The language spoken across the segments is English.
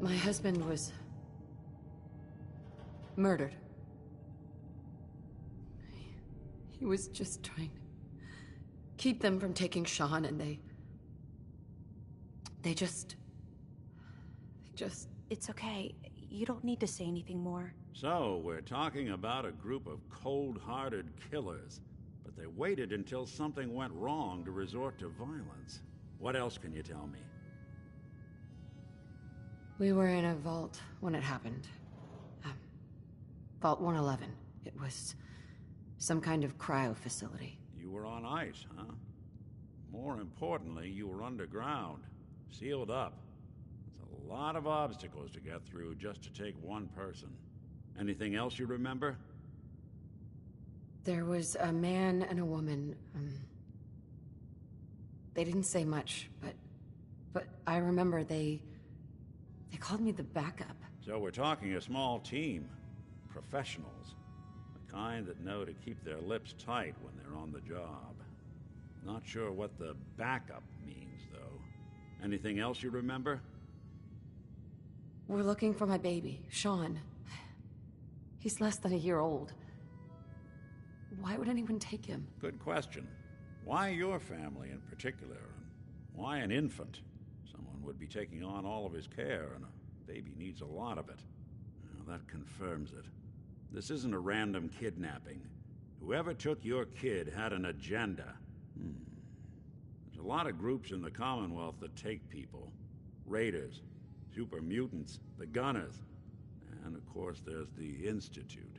My husband was murdered. He was just trying to keep them from taking Sean, and they just... It's okay. You don't need to say anything more. So, we're talking about a group of cold-hearted killers, but they waited until something went wrong to resort to violence. What else can you tell me? We were in a vault when it happened. Vault 111. It was some kind of cryo facility. You were on ice, huh? More importantly, you were underground, sealed up. It's a lot of obstacles to get through just to take one person. Anything else you remember? There was a man and a woman. They didn't say much, but I remember they called me the backup. So we're talking a small team. Professionals. The kind that know to keep their lips tight when they're on the job. Not sure what the backup means, though. Anything else you remember? We're looking for my baby, Sean. He's less than a year old. Why would anyone take him? Good question. Why your family in particular? And why an infant? Someone would be taking on all of his care, and a baby needs a lot of it. Well, that confirms it. This isn't a random kidnapping. Whoever took your kid had an agenda. There's a lot of groups in the Commonwealth that take people. Raiders, super mutants, the Gunners, and of course there's the Institute.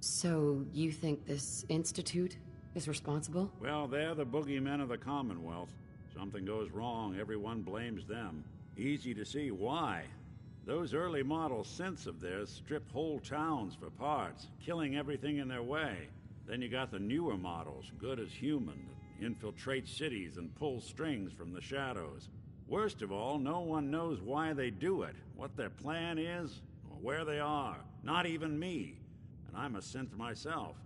So, you think this Institute is responsible? Well, they're the boogeymen of the Commonwealth. Something goes wrong, everyone blames them. Easy to see why. Those early model synths of theirs strip whole towns for parts, killing everything in their way. Then you got the newer models, good as human, that infiltrate cities and pull strings from the shadows. Worst of all, no one knows why they do it, what their plan is, or where they are. Not even me. And I'm a synth myself.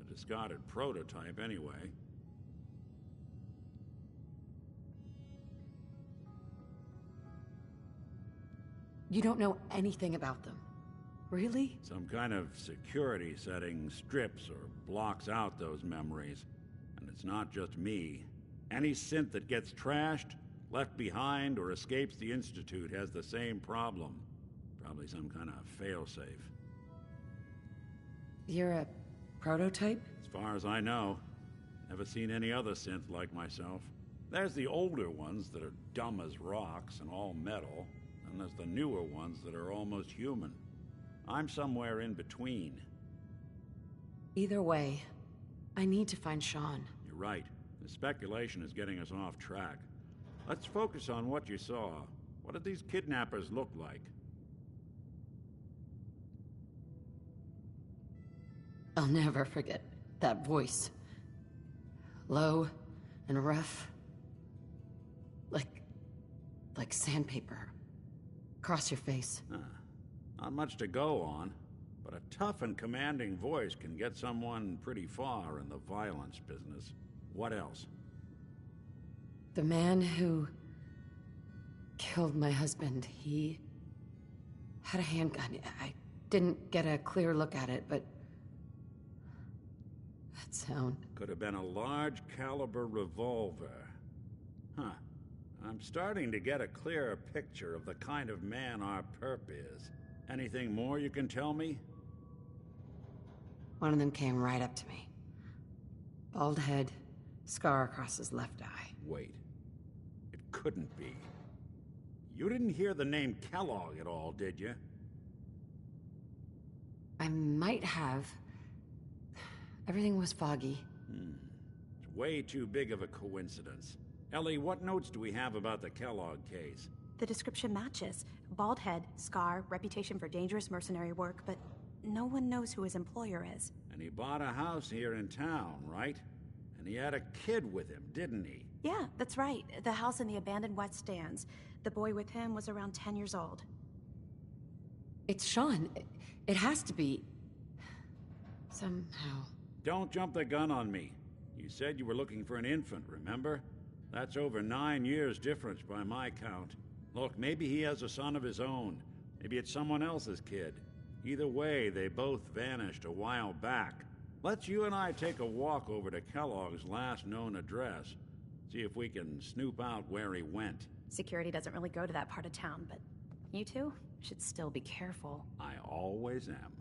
A discarded prototype, anyway. You don't know anything about them. Really? Some kind of security setting strips or blocks out those memories. And it's not just me. Any synth that gets trashed, left behind, or escapes the Institute has the same problem. Probably some kind of failsafe. You're a prototype? As far as I know. Never seen any other synth like myself. There's the older ones that are dumb as rocks and all metal. And there's the newer ones that are almost human. I'm somewhere in between. Either way, I need to find Sean. You're right. The speculation is getting us off track. Let's focus on what you saw. What did these kidnappers look like? I'll never forget that voice. Low and rough. Like sandpaper. Across your face. Not much to go on, but a tough and commanding voice can get someone pretty far in the violence business. What else? The man who killed my husband, he had a handgun. I didn't get a clear look at it, but that sound. Could have been a large caliber revolver. Huh. I'm starting to get a clearer picture of the kind of man our perp is. Anything more you can tell me? One of them came right up to me. Bald head, scar across his left eye. Wait. It couldn't be. You didn't hear the name Kellogg at all, did you? I might have. Everything was foggy. It's way too big of a coincidence. Ellie, what notes do we have about the Kellogg case? The description matches. Bald head, scar, reputation for dangerous mercenary work, but no one knows who his employer is. And he bought a house here in town, right? And he had a kid with him, didn't he? Yeah, that's right. The house in the abandoned West Stands. The boy with him was around 10 years old. It's Sean. It has to be. Somehow. Don't jump the gun on me. You said you were looking for an infant, remember? That's over 9 years difference by my count. Look, maybe he has a son of his own. Maybe it's someone else's kid. Either way, they both vanished a while back. Let's you and I take a walk over to Kellogg's last known address. See if we can snoop out where he went. Security doesn't really go to that part of town, but you two should still be careful. I always am.